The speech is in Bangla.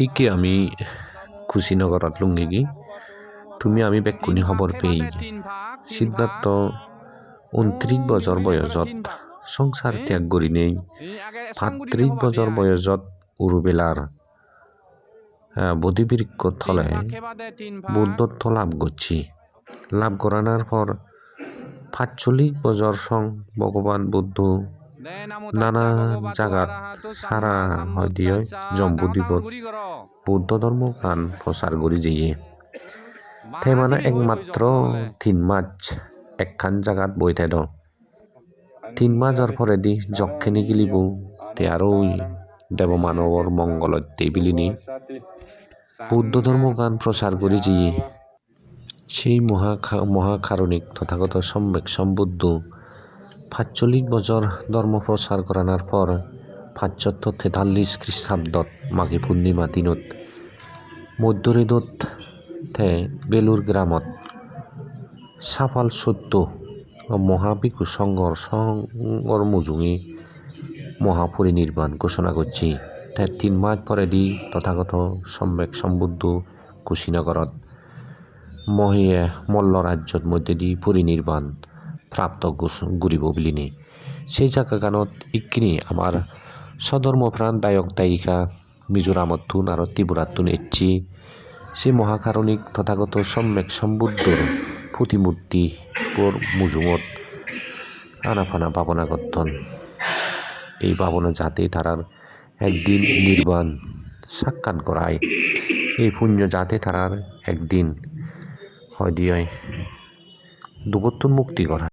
ইকে আমি কুশীনগৰত লুংগিগি তুমি আমি বেকুনি খবৰ পেয়ে সিদ্ধার্থ 29 বছর বয়সত সংসার ত্যাগ করি নেই 35 বছর বয়সত উরুবেলার বোধিবৃক্ষ থলে বুদ্ধত্ব লাভ করছি লাভ করানোর পর 45 বছর সং ভগবান বুদ্ধ নানা জায়গাত সারা হদিয় জম্বুদ্বীপত বৌদ্ধ ধর্ম গান প্রচার করি যাইয়ে মানে একমাত্র 3 মাস একখান জায়গাত বই থাইদ 3 মাসের পরে দি যক্ষিণী গিলিব তে আরো দেবমানবর মঙ্গলত দেবিলিনি বৌদ্ধ ধর্ম গান প্রচার করি যাইয়ে সেই মহাকারণিক তথাগত সম্যক সম্বুদ্ধ 45 বছর ধর্ম প্রচার করানোর পর 543 খ্রিস্টাব্দত মাঘী পূর্ণিমা দিনত মধ্যরেদত বেলুর গ্রামত সাফাল সত্য মহাভিক্ষু সংঘর মুজুঙি মহাপরিনির্বাণ ঘোষণা করছি 3 মাস পরে দি তথাগত সম্যক সম্বুদ্ধ কুশীনগরত মল্ল রাজ্যর মধ্যে দি পরিনির্বাণ প্রাপ্ত ঘুরিব বলিনি সেই জায়গা গানত ইকিনি আমার সধর্মপ্রাণ দায়ক দায়িকা মিজোরামতুন আর ত্রিপুরাতুন এচ্ছি সেই মহাকারণিক তথাগত সম্যক সম্বুদ্ধর প্রতিমূর্তি ওর মুজুমত আনাফানা ভাবনা করতন এই ভাবনা যাতে তারার একদিন নির্বাণ সাক্ষাৎ করায় এই পুণ্য যাতে তারার একদিন হয় দিয়ে দুঃখতুন মুক্তি করা